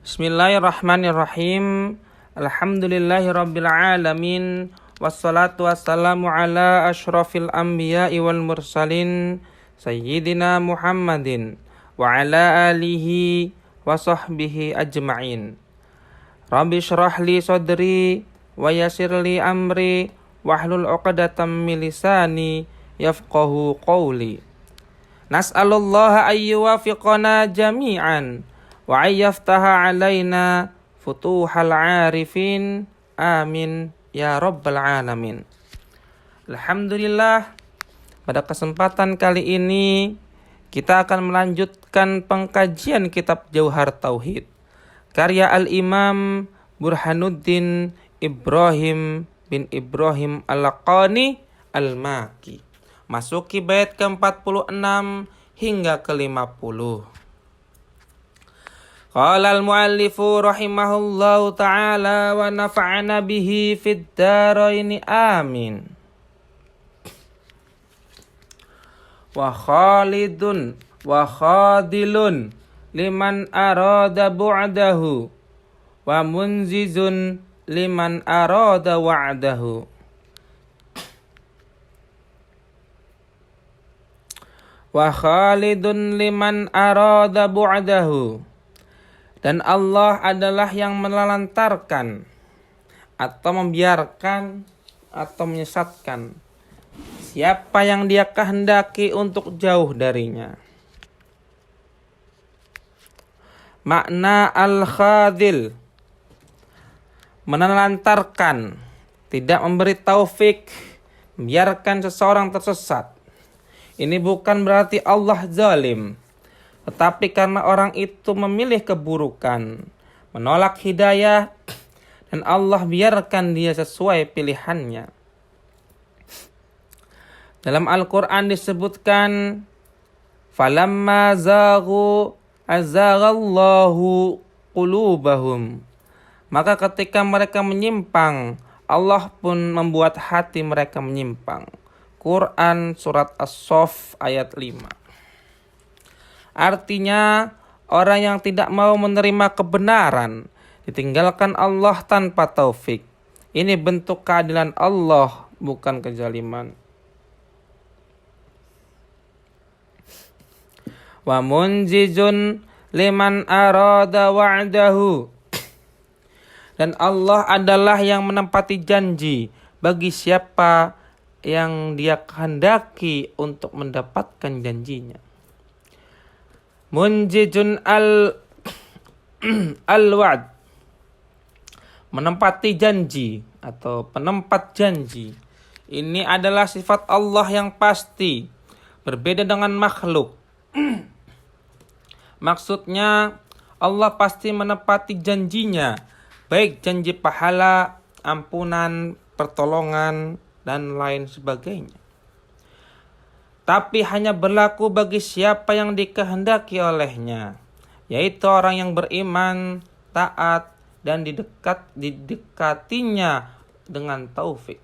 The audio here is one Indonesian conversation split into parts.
Bismillahirrahmanirrahim. Alhamdulillahirabbil alamin. Wassalatu wassalamu ala asyrafil anbiya'i wal mursalin sayyidina Muhammadin wa ala alihi wa sahbihi ajma'in. Rabbi syrah li sadri wa yassir li amri wahlul 'uqdatam min lisani yafqahu qawli. Nas'alullaha ayyuwafiqana jami'an wa ayyaftaha alaina futuhal arifin, amin ya rabbal alamin. Alhamdulillah, pada kesempatan kali ini kita akan melanjutkan pengkajian kitab Jauhar Tauhid karya Al-Imam Burhanuddin Ibrahim bin Ibrahim Al-Laqani Al-Maki. Masuki bait ke-46 hingga ke-50. Qala al-muallifu rahimahullahu ta'ala wa nafa'ana bihi fid dharaini amin. Wa khalidun wa khadilun liman arada bu'dahu wa munzizun liman arada wa'dahu. Wa khalidun liman arada bu'dahu. Dan Allah adalah yang menelantarkan atau membiarkan atau menyesatkan siapa yang Dia kehendaki untuk jauh darinya. Makna al-khadil, menelantarkan, tidak memberi taufik, membiarkan seseorang tersesat. Ini bukan berarti Allah zalim, tetapi karena orang itu memilih keburukan, menolak hidayah, dan Allah biarkan dia sesuai pilihannya. Dalam Al-Quran disebutkan, falamma zaghu azaghallahu qulubahum. Maka ketika mereka menyimpang, Allah pun membuat hati mereka menyimpang. Quran surat As-Saff ayat 5. Artinya, orang yang tidak mau menerima kebenaran, ditinggalkan Allah tanpa taufik. Ini bentuk keadilan Allah, bukan kezaliman. Wa munjizun liman arada wa'dahu. Dan Allah adalah yang menepati janji bagi siapa yang Dia kehendaki untuk mendapatkan janjinya. Munjizun al-wa'd, menempati janji atau penempat janji. Ini adalah sifat Allah yang pasti, berbeda dengan makhluk. Maksudnya Allah pasti menepati janjinya, baik janji pahala, ampunan, pertolongan, dan lain sebagainya. Tapi hanya berlaku bagi siapa yang dikehendaki olehnya, yaitu orang yang beriman, taat, dan didekatinya dengan taufik.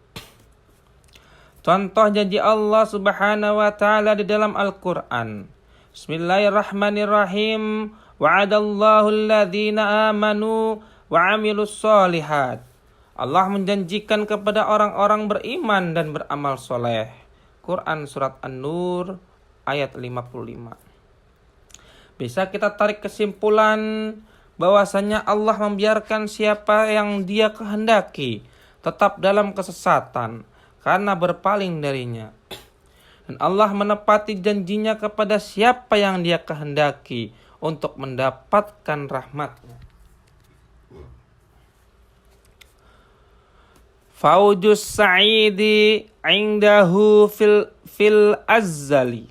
Contoh janji Allah Subhanahu wa ta'ala di dalam Al-Quran. Bismillahirrahmanirrahim. Wa'adallahu alladhina amanu wa amilus solihat. Allah menjanjikan kepada orang-orang beriman dan beramal soleh. Quran surat An-Nur ayat 55. Bisa kita tarik kesimpulan bahwasanya Allah membiarkan siapa yang Dia kehendaki tetap dalam kesesatan karena berpaling darinya. Dan Allah menepati janjinya kepada siapa yang Dia kehendaki untuk mendapatkan rahmat-Nya. Faujus sa'idi indahu fil azzali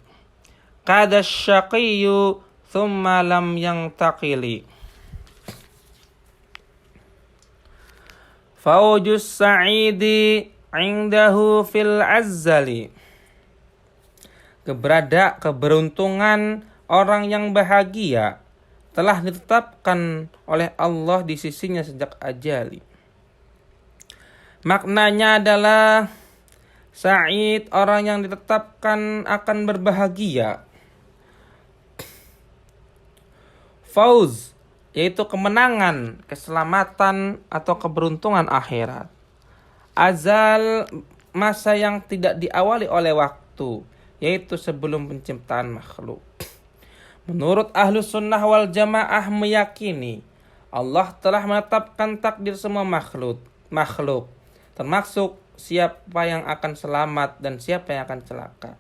kada syaqiyyu thumma lam yantaqili. Faujus sa'idi indahu fil azzali, keberuntungan orang yang bahagia telah ditetapkan oleh Allah di sisinya sejak ajali. Maknanya adalah Sa'id, orang yang ditetapkan akan berbahagia. Fauz, yaitu kemenangan, keselamatan atau keberuntungan akhirat. Azal, masa yang tidak diawali oleh waktu, yaitu sebelum penciptaan makhluk. Menurut Ahlus Sunnah wal Jamaah meyakini Allah telah menetapkan takdir semua makhluk, termasuk siapa yang akan selamat dan siapa yang akan celaka,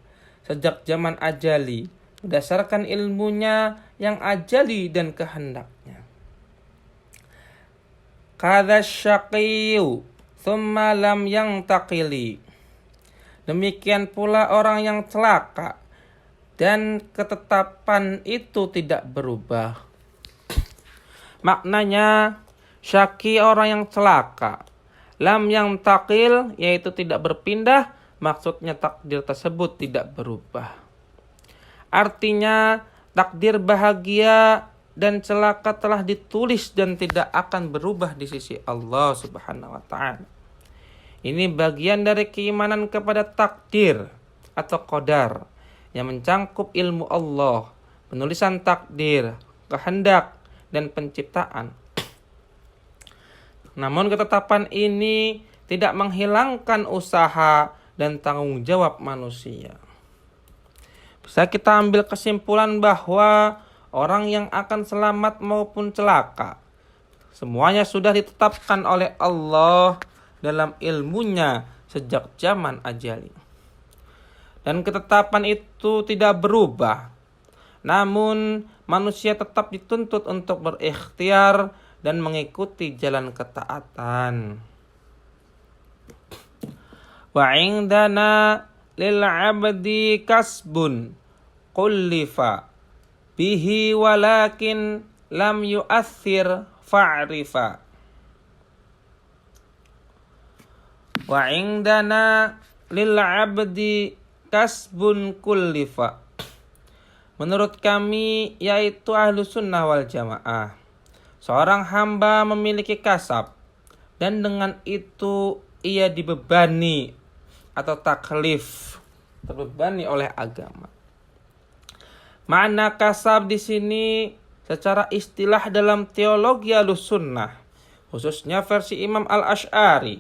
sejak zaman ajali, berdasarkan ilmunya yang ajali dan kehendaknya. Kadza syaqiyyu tsumma lam yantaqili. Demikian pula orang yang celaka dan ketetapan itu tidak berubah. Maknanya syaqi orang yang celaka, lam yantaqil yaitu tidak berpindah, maksudnya takdir tersebut tidak berubah. Artinya takdir bahagia dan celaka telah ditulis dan tidak akan berubah di sisi Allah Subhanahu wa taala. Ini bagian dari keimanan kepada takdir atau qadar yang mencangkup ilmu Allah, penulisan takdir, kehendak dan penciptaan. Namun ketetapan ini tidak menghilangkan usaha dan tanggung jawab manusia. Bisa kita ambil kesimpulan bahwa orang yang akan selamat maupun celaka, semuanya sudah ditetapkan oleh Allah dalam ilmunya sejak zaman ajali. Dan ketetapan itu tidak berubah. Namun manusia tetap dituntut untuk berikhtiar dan mengikuti jalan ketaatan. Wa indana lil 'abdi kasbun kullifa bihi walakin lam yu'athir fa'rifa. Wa indana lil 'abdi kasbun kullifa. Menurut kami, yaitu Ahlus Sunnah wal Jamaah, seorang hamba memiliki kasab dan dengan itu ia dibebani atau taklif, terbebani oleh agama. Makna kasab di sini secara istilah dalam teologi Ahlus Sunnah, khususnya versi Imam Al-Asy'ari,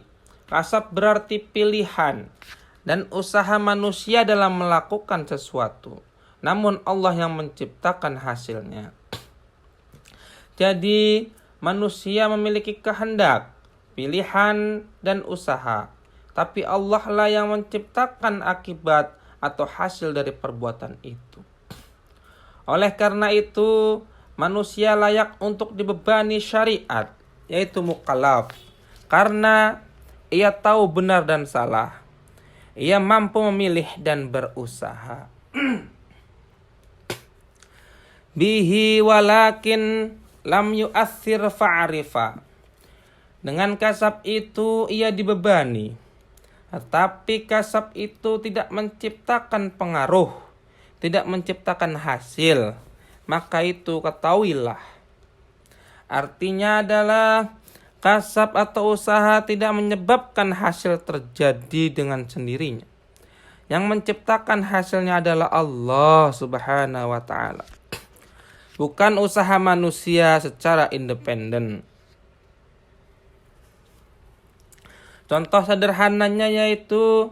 kasab berarti pilihan dan usaha manusia dalam melakukan sesuatu, namun Allah yang menciptakan hasilnya. Jadi manusia memiliki kehendak, pilihan, dan usaha, tapi Allah lah yang menciptakan akibat atau hasil dari perbuatan itu. Oleh karena itu, manusia layak untuk dibebani syariat, yaitu mukallaf, karena ia tahu benar dan salah. Ia mampu memilih dan berusaha. Bihi walakin lam yu'athir fa'arifa. Dengan kasab itu ia dibebani, tetapi kasab itu tidak menciptakan pengaruh, tidak menciptakan hasil, maka itu ketahuilah. Artinya adalah kasab atau usaha tidak menyebabkan hasil terjadi dengan sendirinya. Yang menciptakan hasilnya adalah Allah Subhanahu wa taala, bukan usaha manusia secara independen. Contoh sederhananya yaitu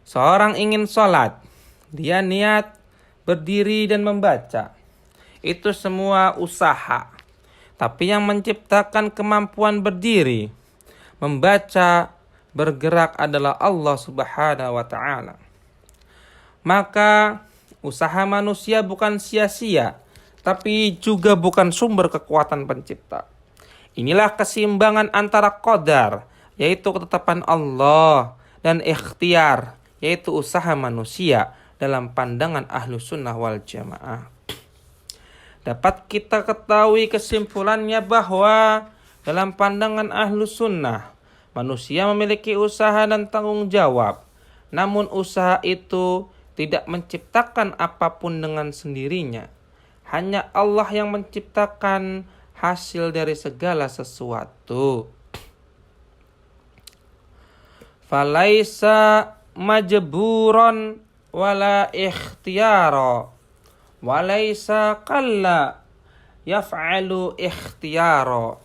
seorang ingin sholat, dia niat berdiri dan membaca. Itu semua usaha. Tapi yang menciptakan kemampuan berdiri, membaca, bergerak adalah Allah Subhanahu wa taala. Maka usaha manusia bukan sia-sia, tapi juga bukan sumber kekuatan pencipta. Inilah keseimbangan antara qadar, yaitu ketetapan Allah, dan ikhtiar, yaitu usaha manusia dalam pandangan Ahlus Sunnah wal Jamaah. Dapat kita ketahui kesimpulannya bahwa dalam pandangan Ahlus Sunnah, manusia memiliki usaha dan tanggung jawab. Namun usaha itu tidak menciptakan apapun dengan sendirinya. Hanya Allah yang menciptakan hasil dari segala sesuatu. Falaisa majburon wala ikhtiyara. Walaysa qalla yaf'alu ikhtiyara.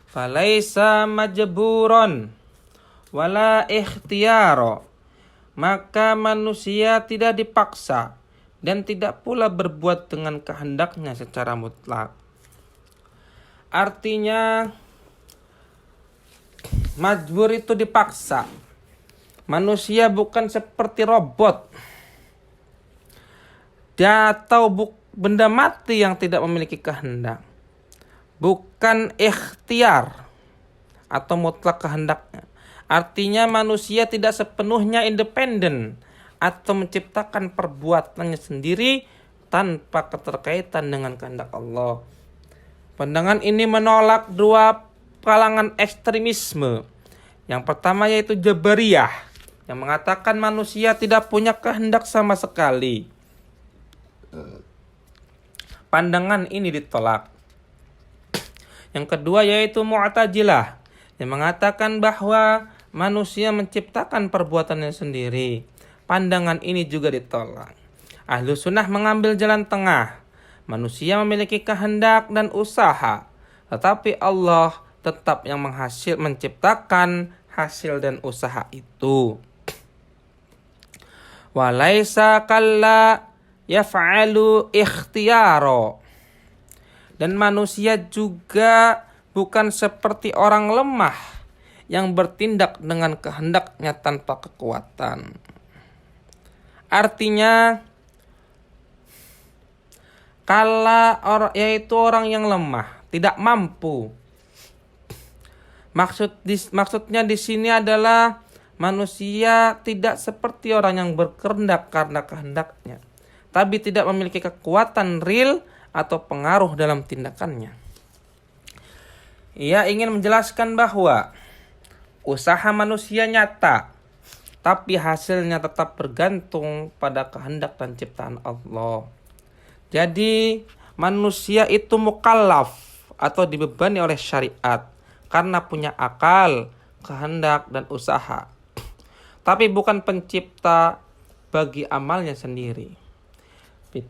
Falaisa majburon wala ikhtiyara. Maka manusia tidak dipaksa dan tidak pula berbuat dengan kehendaknya secara mutlak. Artinya majbur itu dipaksa. Manusia bukan seperti robot atau benda mati yang tidak memiliki kehendak. Bukan ikhtiar atau mutlak kehendaknya. Artinya manusia tidak sepenuhnya independen atau menciptakan perbuatannya sendiri tanpa keterkaitan dengan kehendak Allah. Pandangan ini menolak dua kalangan ekstremisme. Yang pertama yaitu Jabariyah, yang mengatakan manusia tidak punya kehendak sama sekali. Pandangan ini ditolak. Yang kedua yaitu Mu'tazilah, yang mengatakan bahwa manusia menciptakan perbuatannya sendiri. Pandangan ini juga ditolak. Ahlus Sunnah mengambil jalan tengah. Manusia memiliki kehendak dan usaha, tetapi Allah tetap yang menciptakan hasil dan usaha itu. Walaisa kalla yaf'alu ikhtiyara. Dan manusia juga bukan seperti orang lemah yang bertindak dengan kehendaknya tanpa kekuatan. Artinya, yaitu orang yang lemah, tidak mampu. Maksudnya di sini adalah manusia tidak seperti orang yang berkehendak karena kehendaknya, tapi tidak memiliki kekuatan real atau pengaruh dalam tindakannya. Ia ingin menjelaskan bahwa usaha manusia nyata, tapi hasilnya tetap bergantung pada kehendak dan ciptaan Allah. Jadi manusia itu mukallaf atau dibebani oleh syariat karena punya akal, kehendak, dan usaha. Tapi bukan pencipta bagi amalnya sendiri.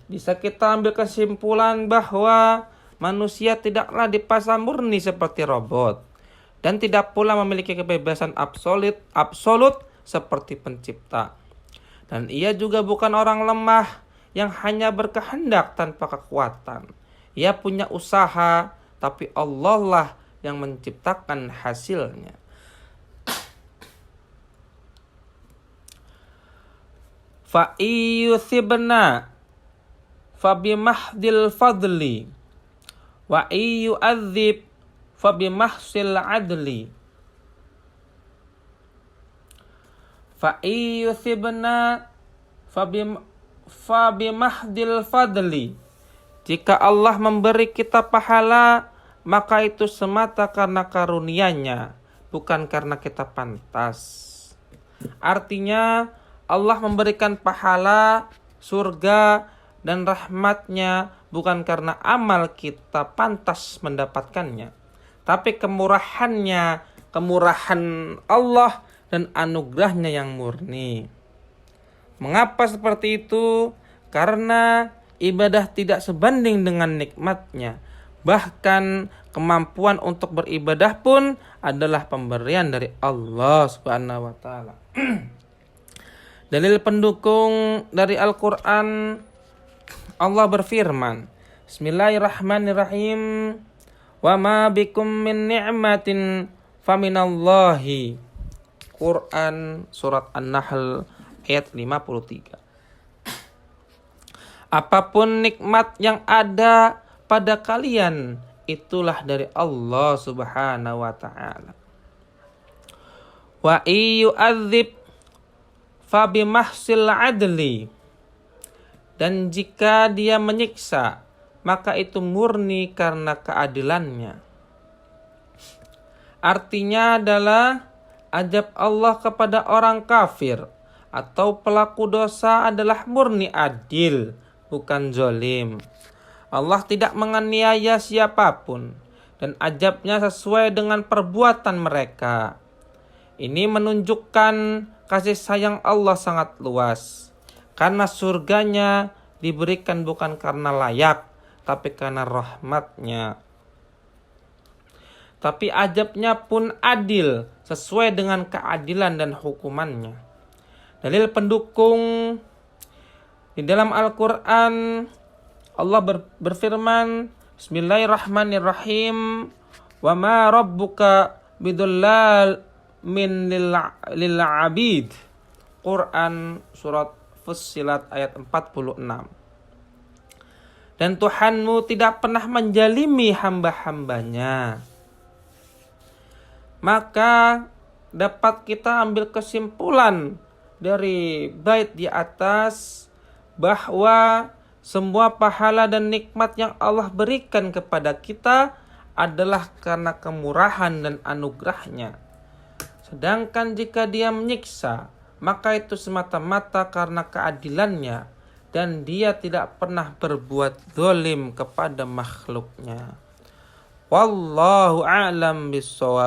Bisa kita ambil kesimpulan bahwa manusia tidaklah dipasang murni seperti robot dan tidak pula memiliki kebebasan absolut seperti pencipta. Dan ia juga bukan orang lemah yang hanya berkehendak tanpa kekuatan. Ia punya usaha, tapi Allah lah yang menciptakan hasilnya. Fa iyuthibna fabimahdil fadli wa iyu'adzib fabimahsil adli. Fa iyuthibna fabimahdil fadli. Jika Allah memberi kita pahala, maka itu semata karena karunia-Nya, bukan karena kita pantas. Artinya Allah memberikan pahala, surga, dan rahmat-Nya bukan karena amal kita pantas mendapatkannya, tapi kemurahan-Nya, kemurahan Allah dan anugerah-Nya yang murni. Mengapa seperti itu? Karena ibadah tidak sebanding dengan nikmat-Nya. Bahkan kemampuan untuk beribadah pun adalah pemberian dari Allah Subhanahu wa taala. Dalil pendukung dari Al-Qur'an, Allah berfirman, Bismillahirrahmanirrahim. Wa ma bikum min ni'matin faminallahi. Quran surat An-Nahl ayat 53. Apapun nikmat yang ada pada kalian, itulah dari Allah Subhanahu wa ta'ala. Wa iyu'adzib fabimahsil adli. Dan jika dia menyiksa, maka itu murni karena keadilannya. Artinya adalah azab Allah kepada orang kafir atau pelaku dosa adalah murni adil, bukan zalim. Allah tidak menganiaya siapapun dan azabnya sesuai dengan perbuatan mereka. Ini menunjukkan kasih sayang Allah sangat luas, karena surganya diberikan bukan karena layak, tapi karena rahmatnya. Tapi ajabnya pun adil, sesuai dengan keadilan dan hukumannya. Dalil pendukung di dalam Al-Quran, Allah berfirman, Bismillahirrahmanirrahim, wa ma rabbuka bidullal min lil abid. Quran surat Fussilat ayat 46. Dan Tuhanmu tidak pernah menjalimi hamba-hambanya. Maka dapat kita ambil kesimpulan dari bait di atas bahwa semua pahala dan nikmat yang Allah berikan kepada kita adalah karena kemurahan dan anugerahnya. Sedangkan jika dia menyiksa, maka itu semata-mata karena keadilannya dan dia tidak pernah berbuat zalim kepada makhluknya. Wallahu a'lam bishawab.